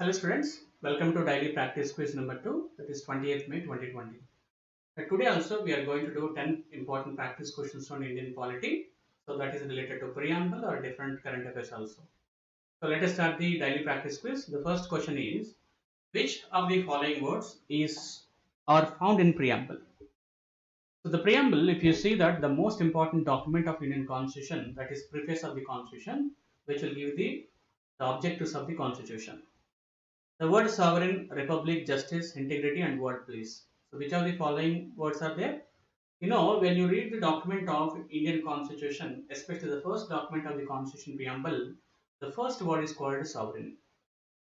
Hello students, welcome to daily practice quiz number 2, that is 28th May 2020. Today also we are going to do 10 important practice questions on Indian polity. So that is related to preamble or different current affairs also. So let us start the daily practice quiz. The first question is, which of the following words is are found in preamble? So the preamble, if you see that the most important document of Indian constitution, that is preface of the constitution, which will give the objectives of the constitution. The word sovereign, republic, justice, integrity, and word please. So, which of the following words are there? When you read the document of Indian Constitution, especially the first document of the Constitution preamble, the first word is called sovereign.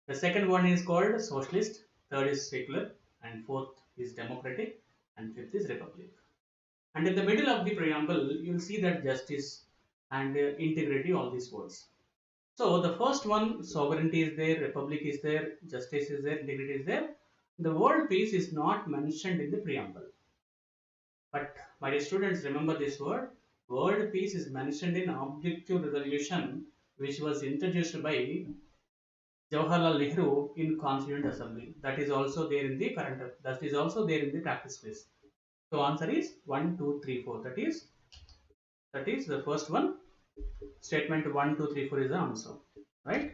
The second one is called socialist, third is secular, and fourth is democratic, and fifth is republic. And in the middle of the preamble, you'll see that justice and integrity, all these words. So the first one, sovereignty is there, republic is there, justice is there, integrity is there. The word peace is not mentioned in the preamble. But my dear students, remember this word. World peace is mentioned in objective resolution, which was introduced by Jawaharlal Nehru in Constituent Assembly. That is also there in the current. That is also there in the practice quiz. So answer is 1, 2, 3, 4. That is the first one. Statement 1, 2, 3, 4 is the answer, right?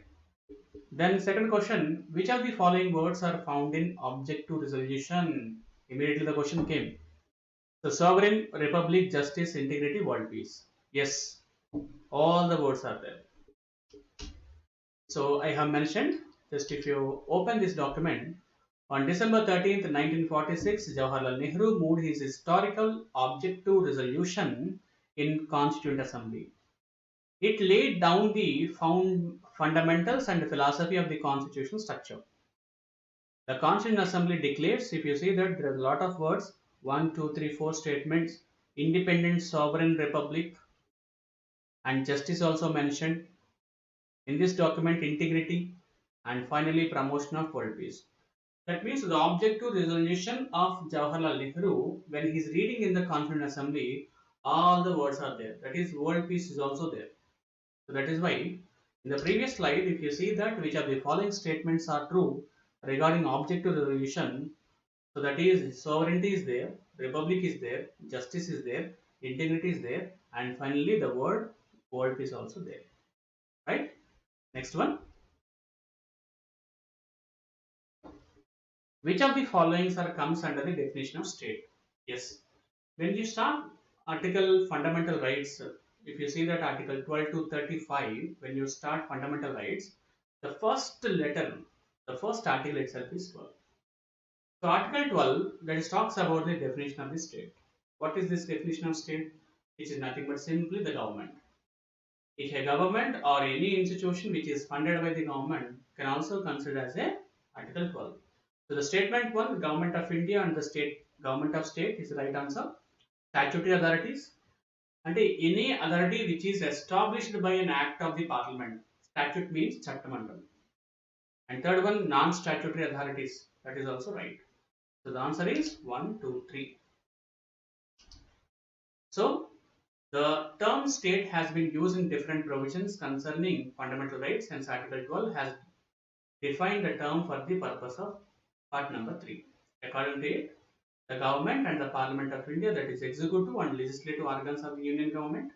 Then second question, which of the following words are found in object to resolution? Immediately the question came. The sovereign, republic, justice, integrity, world peace. Yes, all the words are there. So I have mentioned, just if you open this document, on December 13th, 1946, Jawaharlal Nehru moved his historical object to resolution in Constituent Assembly. It laid down the fundamentals and philosophy of the constitutional structure. The Constituent Assembly declares, if you see that there are a lot of words, one, two, three, four statements, independent sovereign republic, and justice also mentioned. In this document, integrity, and finally promotion of world peace. That means the objective resolution of Jawaharlal Nehru, when he is reading in the Constituent Assembly, all the words are there. That is, world peace is also there. So that is why in the previous slide, if you see that which of the following statements are true regarding objective resolution, so that is sovereignty is there, republic is there, justice is there, integrity is there, and finally the word world is also there. Right? Next one. Which of the following comes under the definition of state? Yes. When you start article fundamental rights, if you see that article 12 to 35, when you start fundamental rights, the first letter, the first article itself is 12. So article 12 that is talks about the definition of the state. What is this definition of state? Which is nothing but simply the government. If a government or any institution which is funded by the government can also consider as a article 12. So the statement 1, government of India and the state government of state is the right answer. Statutory authorities and any authority which is established by an act of the parliament. Statute means chattamandal. And third one, non-statutory authorities. That is also right. So the answer is 1, 2, 3. So the term state has been used in different provisions concerning fundamental rights, hence Article 12 has defined the term for the purpose of part number 3. According to it, the government and the Parliament of India, that is executive and legislative organs of the union government,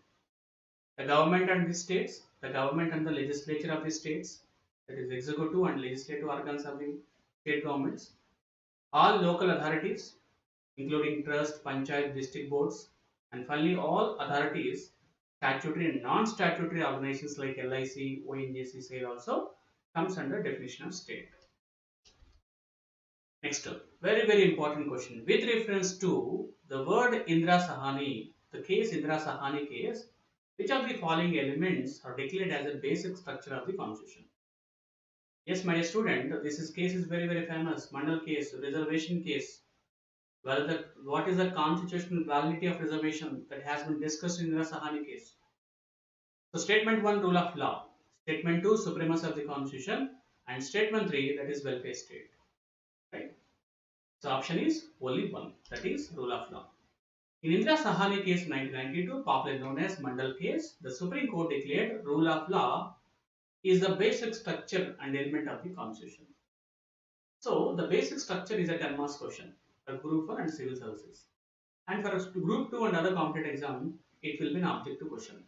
the government and the states, the government and the legislature of the states, that is executive and legislative organs of the state governments, all local authorities, including trust, panchayat, district boards, and finally all authorities, statutory and non-statutory organizations like LIC, ONGC, SAIL also comes under definition of state. Next up, very important question. With reference to the word Indira Sahani, the case Indira Sahani case, which of the following elements are declared as a basic structure of the constitution? Yes, my dear student, this case is very famous. Mandal case, reservation case. What is the constitutional validity of reservation that has been discussed in the Sahani case? So statement 1, rule of law. Statement 2, supremacy of the constitution. And statement 3, that is welfare state. Right? So option is only one, that is rule of law. In Indira Sahani case 1992, popularly known as Mandal case, the Supreme Court declared rule of law is the basic structure and element of the constitution. So the basic structure is a 10 marks question for Group 1 and Civil Services. And for Group 2 and other competitive exam, it will be an objective question.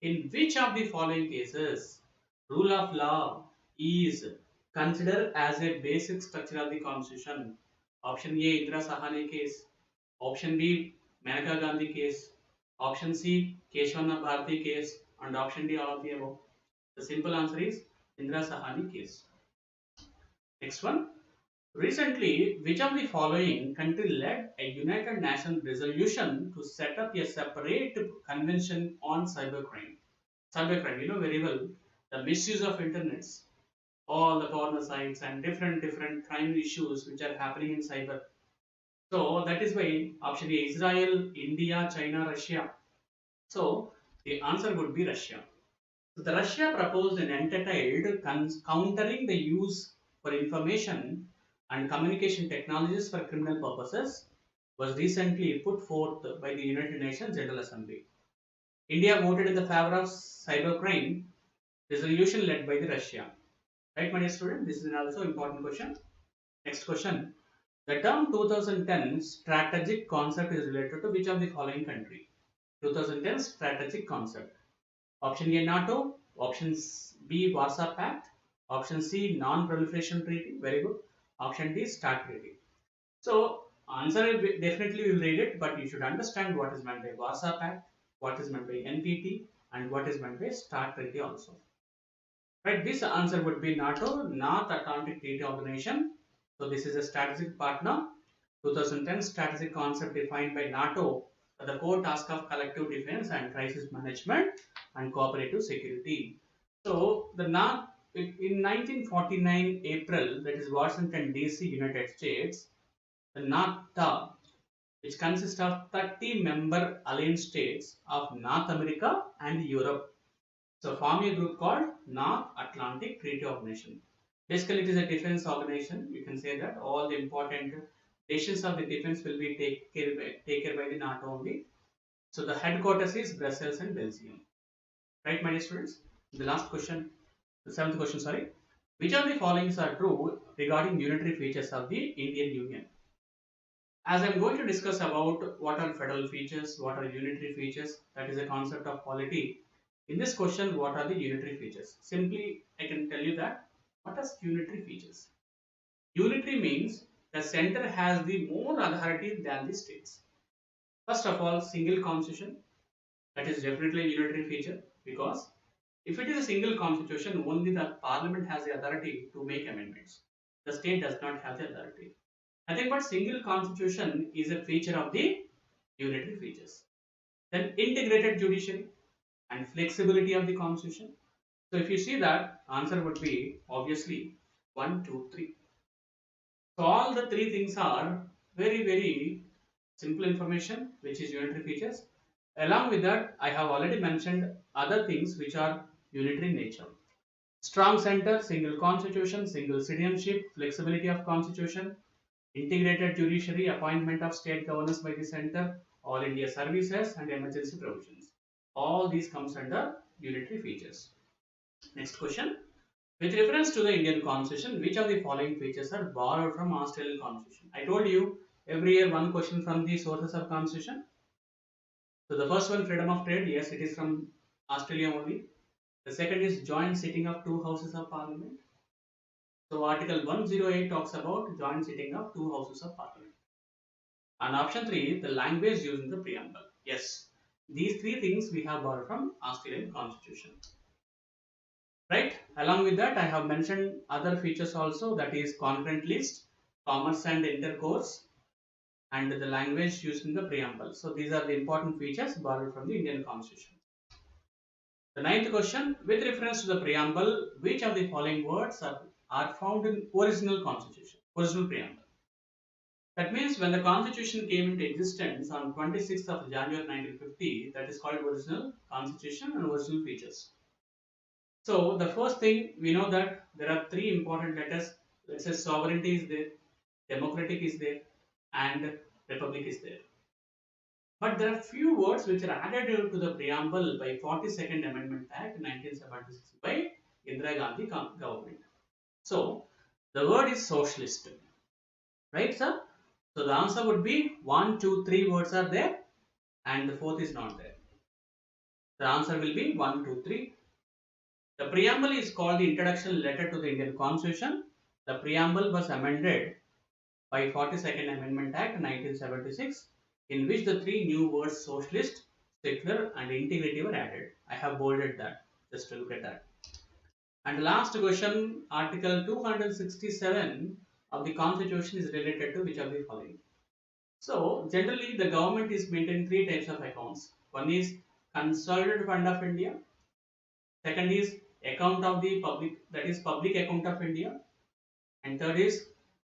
In which of the following cases rule of law is considered as a basic structure of the constitution? Option A, Indira Sahani case. Option B, Maneka Gandhi case. Option C, Keshwana Bharati case. And option D, all of the above. The simple answer is Indira Sahani case. Next one. Recently, which of the following country led a United Nations resolution to set up a separate convention on cybercrime? Cybercrime, you know very well, the misuse of internets, all the porno sites and different crime issues which are happening in cyber. So that is why option A, Israel, India, China, Russia. So the answer would be Russia. So the Russia proposed an entitled countering the use for information and communication technologies for criminal purposes was recently put forth by the United Nations General Assembly. India voted in the favor of cybercrime resolution led by the Russia. Right, my dear student? This is also important question. Next question. The term 2010 strategic concept is related to which of the following country? 2010 strategic concept. Option A, NATO. Option B, Warsaw Pact. Option C, Non-Proliferation Treaty. Very good. Option D, START Treaty. So, answer definitely will read it, but you should understand what is meant by Warsaw Pact, what is meant by NPT, and what is meant by START Treaty also. Right, this answer would be NATO, North Atlantic Treaty Organization. So this is a strategic partner. 2010 strategic concept defined by NATO for the core task of collective defense and crisis management and cooperative security. So the NAT in 1949 April, that is Washington DC, United States, the NAFTA, which consists of 30 member allied states of North America and Europe. So form a group called North Atlantic Treaty Organization. Basically, it is a defense organization. You can say that all the important decisions of the defense will be taken care by the NATO only. So the headquarters is Brussels and Belgium. Right, my dear students? The last question, the seventh question, sorry. Which of the followings are true regarding unitary features of the Indian Union? As I'm going to discuss about what are federal features, what are unitary features, that is a concept of polity. In this question, what are the unitary features? Simply, I can tell you that. What are unitary features? Unitary means the center has the more authority than the states. First of all, single constitution. That is definitely a unitary feature because if it is a single constitution, only the parliament has the authority to make amendments. The state does not have the authority. Nothing but single constitution is a feature of the unitary features. Then integrated judiciary and flexibility of the constitution. So if you see that, answer would be obviously 1, 2, 3. So all the three things are very simple information which is unitary features. Along with that, I have already mentioned other things which are unitary in nature. Strong center, single constitution, single citizenship, flexibility of constitution, integrated judiciary, appointment of state governors by the center, all India services and emergency provisions. All these comes under unitary features. Next question. With reference to the Indian constitution, which of the following features are borrowed from Australian constitution? I told you every year one question from the sources of constitution. So the first one, freedom of trade, yes, it is from Australia only. The second is joint sitting of two houses of parliament. So Article 108 talks about joint sitting of two houses of parliament. And option 3, the language used in the preamble. Yes, these three things we have borrowed from Australian constitution. Right? Along with that, I have mentioned other features also, that is concurrent list, commerce and intercourse, and the language used in the preamble. So these are the important features borrowed from the Indian constitution. The ninth question, with reference to the preamble, which of the following words are found in original constitution, original preamble? That means when the constitution came into existence on 26th of January 1950, that is called original constitution and original features. So the first thing, we know that there are three important letters. Let's say sovereignty is there, democratic is there, and republic is there. But there are few words which are added to the preamble by 42nd Amendment Act 1976 by Indira Gandhi government. So The word is socialist, right, sir? So the answer would be 1, 2, 3 words are there, and the fourth is not there. The answer will be 1, 2, 3. The preamble is called the introduction letter to the Indian Constitution. The preamble was amended by 42nd Amendment Act 1976, in which the three new words socialist, secular, and integrity were added. I have bolded that just to look at that. And the last question, Article 267 of the Constitution is related to which of the following? So, generally, the government is maintaining three types of accounts. One is Consolidated Fund of India. Second is account of the public, that is Public Account of India. And third is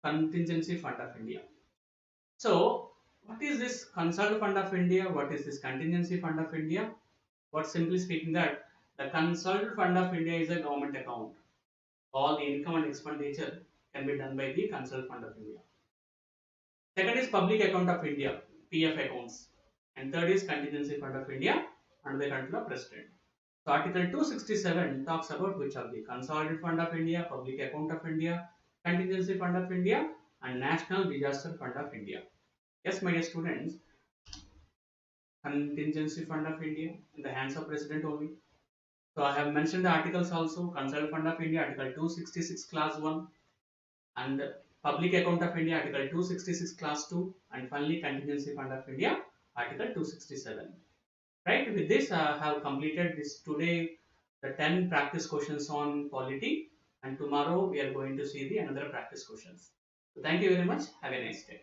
Contingency Fund of India. So, what is this Consolidated Fund of India? What is this Contingency Fund of India? What simply speaking that the Consolidated Fund of India is a government account. All the income and expenditure can be done by the Consolidated Fund of India. Second is Public Account of India, PF accounts. And third is Contingency Fund of India under the control of President. So Article 267 talks about which of the Consolidated Fund of India, Public Account of India, Contingency Fund of India, and National Disaster Fund of India. Yes, my dear students, Contingency Fund of India in the hands of President only. So I have mentioned the articles also. Consolidated Fund of India, Article 266, Class 1, and Public Account of India, Article 266, Class 2, and finally Contingency Fund of India, Article 267. Right, with this I have completed this today the 10 practice questions on polity, and tomorrow we are going to see the another practice questions. So thank you very much. Have a nice day.